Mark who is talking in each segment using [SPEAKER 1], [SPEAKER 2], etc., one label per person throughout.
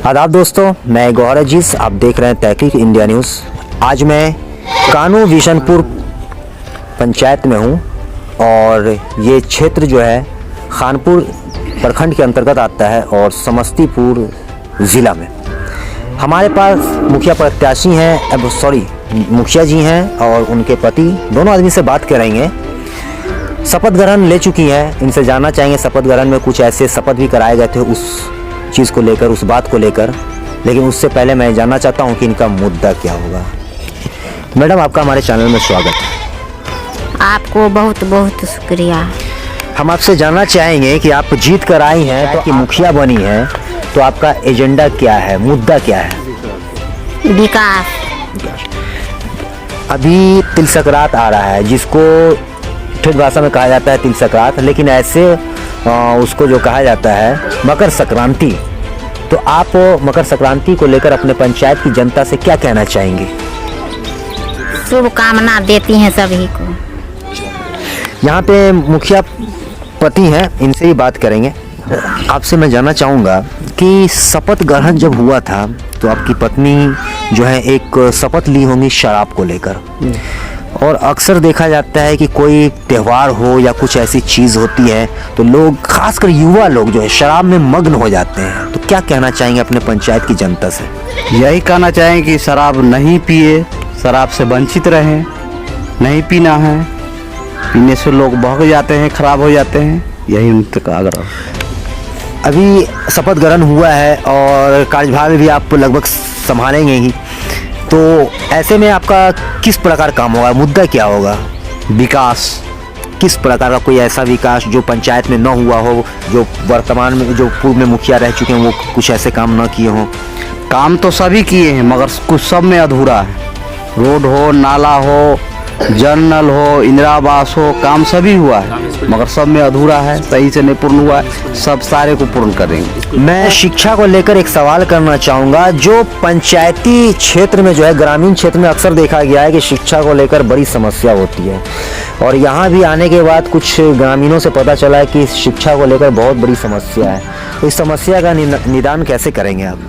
[SPEAKER 1] आदाब दोस्तों, मैं गौहर अजीज, आप देख रहे हैं तहकीक इंडिया न्यूज़। आज मैं कानू विशनपुर पंचायत में हूं और ये क्षेत्र जो है खानपुर प्रखंड के अंतर्गत आता है और समस्तीपुर ज़िला में। हमारे पास मुखिया प्रत्याशी हैं, मुखिया जी हैं और उनके पति, दोनों आदमी से बात करेंगे। शपथ ग्रहण ले चुकी हैं, इनसे जानना चाहेंगे शपथ ग्रहण में कुछ ऐसे शपथ भी कराए गए थे उस चीज़ को लेकर, उस बात को लेकर। लेकिन उससे पहले मैं जानना चाहता हूं कि इनका मुद्दा क्या होगा। मैडम, आपका हमारे चैनल में स्वागत है।
[SPEAKER 2] आपको बहुत बहुत शुक्रिया।
[SPEAKER 1] हम आपसे जानना चाहेंगे कि आप जीत कर आई हैं, तो कि मुखिया बनी हैं, तो आपका एजेंडा क्या है, मुद्दा क्या है?
[SPEAKER 2] विकास।
[SPEAKER 1] अभी तिल संक्रांत आ रहा है, जिसको ठेठ भाषा में कहा जाता है तिल संक्रांत, लेकिन ऐसे उसको जो कहा जाता है मकर संक्रांति। तो आप मकर संक्रांति को लेकर अपने पंचायत की जनता से क्या कहना चाहेंगे?
[SPEAKER 2] शुभकामना देती हैं सभी को।
[SPEAKER 1] यहाँ पे मुखिया पति हैं, इनसे ही बात करेंगे। आपसे मैं जानना चाहूँगा कि शपथ ग्रहण जब हुआ था तो आपकी पत्नी जो है एक शपथ ली होंगी शराब को लेकर, और अक्सर देखा जाता है कि कोई त्यौहार हो या कुछ ऐसी चीज़ होती है तो लोग, खासकर युवा लोग जो है, शराब में मग्न हो जाते हैं। तो क्या कहना चाहेंगे अपने पंचायत की जनता से?
[SPEAKER 3] यही कहना चाहेंगे कि शराब नहीं पिए, शराब से वंचित रहें, नहीं पीना है। पीने से लोग बहक जाते हैं, खराब हो जाते हैं। यही उनका आग्रह।
[SPEAKER 1] अभी शपथ ग्रहण हुआ है और कार्यभार भी आप लगभग संभालेंगे ही, तो ऐसे में आपका किस प्रकार काम होगा, मुद्दा क्या होगा?
[SPEAKER 3] विकास।
[SPEAKER 1] किस प्रकार का कोई ऐसा विकास जो पंचायत में न हुआ हो, जो वर्तमान में, जो पूर्व में मुखिया रह चुके हैं, वो कुछ ऐसे काम न किए हों?
[SPEAKER 3] काम तो सभी किए हैं, मगर कुछ सब में अधूरा है। रोड हो, नाला हो, जल नल हो, इंदिरा आवास हो, काम सभी हुआ है, मगर सब में अधूरा है, सही से नहीं पूर्ण हुआ है। सब सारे को पूर्ण करेंगे।
[SPEAKER 1] मैं शिक्षा को लेकर एक सवाल करना चाहूँगा। जो पंचायती क्षेत्र में जो है, ग्रामीण क्षेत्र में अक्सर देखा गया है कि शिक्षा को लेकर बड़ी समस्या होती है, और यहाँ भी आने के बाद कुछ ग्रामीणों से पता चला है कि शिक्षा को लेकर बहुत बड़ी समस्या है। तो इस समस्या का निदान कैसे करेंगे आप?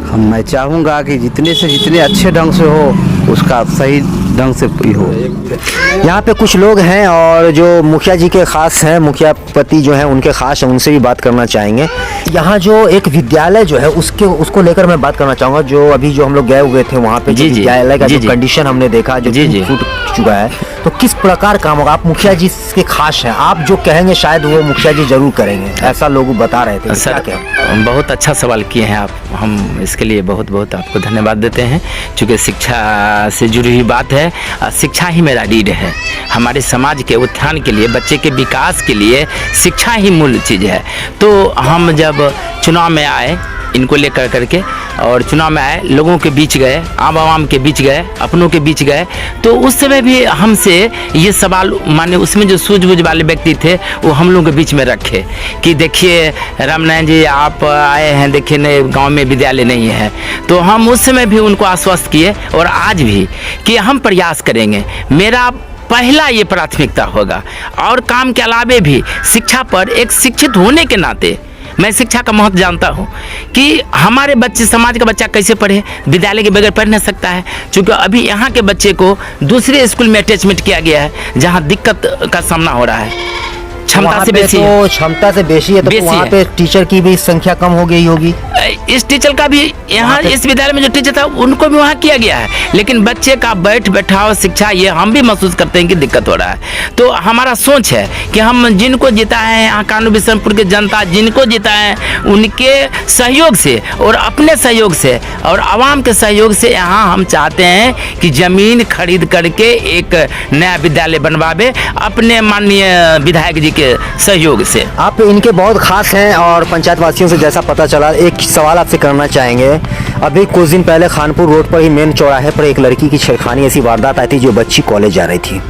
[SPEAKER 3] मैं चाहूँगा कि जितने अच्छे ढंग से हो, उसका सही ढंग से हो।
[SPEAKER 1] यहाँ पे कुछ लोग हैं और जो मुखिया जी के खास हैं, मुखिया पति जो हैं उनके खास हैं, उनसे भी बात करना चाहेंगे। यहाँ जो एक विद्यालय जो है उसको लेकर मैं बात करना चाहूँगा। जो अभी जो हम लोग गए हुए थे वहाँ पे, विद्यालय का जो कंडीशन हमने देखा, जो टूट चुका है, तो किस प्रकार काम होगा? आप मुखिया जी के खास हैं, आप जो कहेंगे शायद वो मुखिया जी जरूर करेंगे, ऐसा लोग बता रहे थे।
[SPEAKER 4] सर, बहुत अच्छा सवाल किए हैं आप। हम इसके लिए बहुत बहुत आपको धन्यवाद देते हैं, क्योंकि शिक्षा से जुड़ी हुई बात है। शिक्षा ही मेरा रीढ़ है। हमारे समाज के उत्थान के लिए, बच्चे के विकास के लिए शिक्षा ही मूल चीज़ है। तो हम जब चुनाव में आए, इनको लेकर करके, और चुनाव में आए, लोगों के बीच गए, आम आवाम के बीच गए, अपनों के बीच गए, तो उस समय भी हमसे ये सवाल, माने उसमें जो सूझबूझ वाले व्यक्ति थे वो हम लोगों के बीच में रखे कि देखिए रामनारायण जी, आप आए हैं, देखिए नए गांव में विद्यालय नहीं है। तो हम उस समय भी उनको आश्वस्त किए, और आज भी कि हम प्रयास करेंगे। मेरा पहला ये प्राथमिकता होगा, और काम के अलावे भी शिक्षा पर, एक शिक्षित होने के नाते मैं शिक्षा का महत्व जानता हूँ कि हमारे बच्चे, समाज का बच्चा कैसे पढ़े, विद्यालय के बगैर पढ़ नहीं सकता है। क्योंकि अभी यहाँ के बच्चे को दूसरे स्कूल में अटैचमेंट किया गया है, जहाँ दिक्कत का सामना हो रहा है। क्षमता से बेसी है,
[SPEAKER 1] तो क्षमता से बेसी है, तो वहाँ पे टीचर की भी संख्या कम हो गई होगी।
[SPEAKER 4] इस टीचर का भी यहाँ इस विद्यालय में जो टीचर था उनको भी वहाँ किया गया है, लेकिन बच्चे का बैठाव शिक्षा, ये हम भी महसूस करते हैं कि दिक्कत हो रहा है। तो हमारा सोच है कि हम जिनको जीता है, यहाँ कानू विशनपुर की जनता जिनको जीता है, उनके सहयोग से और अपने सहयोग से और आवाम के सहयोग से यहाँ हम चाहते हैं कि जमीन खरीद करके एक नया विद्यालय बनवावे, अपने माननीय विधायक जी के सहयोग से।
[SPEAKER 1] आप इनके बहुत खास हैं, और पंचायत वासियों से जैसा पता चला, एक सवाल आपसे करना चाहेंगे। अभी कुछ दिन पहले खानपुर रोड पर ही मेन चौराहे पर एक लड़की की छेड़खानी, ऐसी वारदात आई थी, जो बच्ची कॉलेज जा रही थी।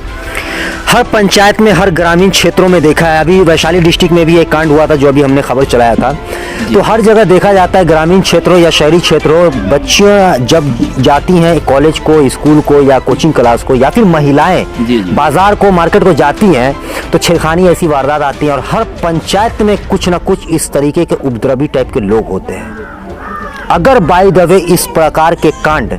[SPEAKER 1] हर पंचायत में, हर ग्रामीण क्षेत्रों में देखा है। अभी वैशाली डिस्ट्रिक्ट में भी एक कांड हुआ था, जो अभी हमने खबर चलाया था। तो हर जगह देखा जाता है, ग्रामीण क्षेत्रों या शहरी क्षेत्रों, बच्चियां जब जाती हैं कॉलेज को, स्कूल को या कोचिंग क्लास को, या फिर महिलाएं बाजार को, मार्केट को जाती हैं, तो छेड़खानी ऐसी वारदात आती है। और हर पंचायत में कुछ ना कुछ इस तरीके के उपद्रवी टाइप के लोग होते हैं। अगर बाय द वे इस प्रकार के कांड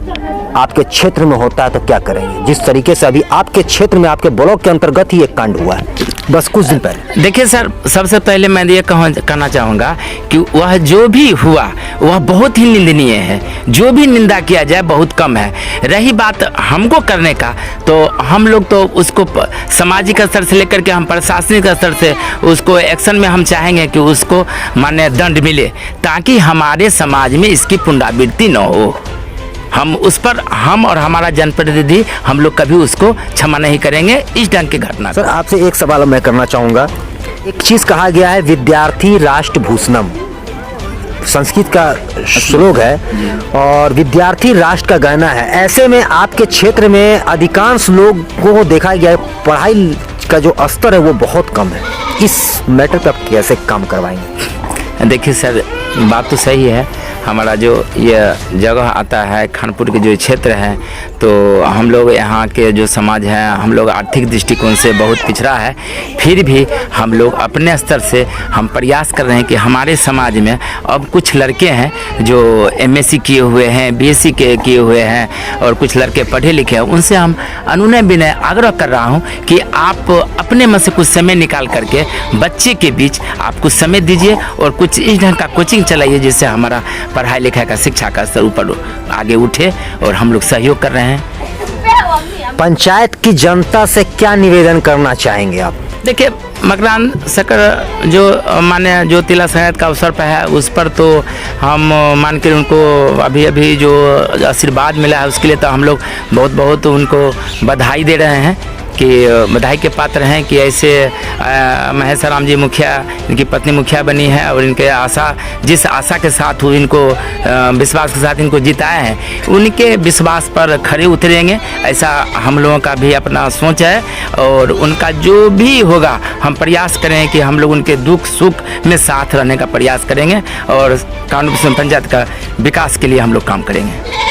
[SPEAKER 1] आपके क्षेत्र में होता है तो क्या करेंगे? जिस तरीके से अभी आपके क्षेत्र में आपके ब्लॉक के अंतर्गत ही एक कांड हुआ है बस कुछ दिन पहले।
[SPEAKER 4] देखिए सर, सबसे पहले मैं ये कहना चाहूँगा कि वह जो भी हुआ वह बहुत ही निंदनीय है। जो भी निंदा किया जाए बहुत कम है। रही बात हमको करने का, तो हम लोग तो उसको सामाजिक स्तर से लेकर के हम प्रशासनिक स्तर से उसको एक्शन में हम चाहेंगे कि उसको मान्य दंड मिले, ताकि हमारे समाज में इसकी पुनरावृत्ति न हो। हम उस पर, हम और हमारा जनप्रतिनिधि, हम लोग कभी उसको क्षमा नहीं करेंगे इस ढंग की घटना।
[SPEAKER 1] सर आपसे एक सवाल मैं करना चाहूँगा। एक चीज़ कहा गया है विद्यार्थी राष्ट्र भूषणम, संस्कृत का श्लोक है और विद्यार्थी राष्ट्र का गहना है। ऐसे में आपके क्षेत्र में अधिकांश लोगों को देखा गया है पढ़ाई का जो स्तर है वो बहुत कम है। इस मैटर पर आप कैसे काम करवाएंगे?
[SPEAKER 4] देखिए सर, बात तो सही है। हमारा जो ये जगह आता है खानपुर के जो क्षेत्र है, तो हम लोग यहाँ के जो समाज है, हम लोग आर्थिक दृष्टिकोण से बहुत पिछड़ा है। फिर भी हम लोग अपने स्तर से हम प्रयास कर रहे हैं कि हमारे समाज में अब कुछ लड़के हैं जो MSc किए हुए हैं, BSc किए हुए हैं और कुछ लड़के पढ़े लिखे हैं। उनसे हम अनुनय विनय आग्रह कर रहा हूँ कि आप अपने मन से कुछ समय निकाल करके बच्चे के बीच आप कुछ समय दीजिए और कुछ इस ढंग का कोचिंग चलाइए जिससे हमारा पढ़ाई लिखाई का, शिक्षा का स्तर ऊपर आगे उठे, और हम लोग सहयोग कर रहे हैं।
[SPEAKER 1] पंचायत की जनता से क्या निवेदन करना चाहेंगे आप?
[SPEAKER 4] देखिए, मकरान शक्कर जो माने जो तिला संक्रांति का अवसर पर है, उस पर तो हम मान के उनको अभी जो आशीर्वाद मिला है उसके लिए तो हम लोग बहुत बहुत उनको बधाई दे रहे हैं कि बधाई के पात्र हैं कि ऐसे महेश राम जी मुखिया, इनकी पत्नी मुखिया बनी है और इनके जिस आशा के साथ वो इनको विश्वास के साथ इनको जिताए हैं, उनके विश्वास पर खड़े उतरेंगे, ऐसा हम लोगों का भी अपना सोच है। और उनका जो भी होगा हम प्रयास करें कि हम लोग उनके दुख सुख में साथ रहने का प्रयास करेंगे और कानून पंचायत का विकास के लिए हम लोग काम करेंगे।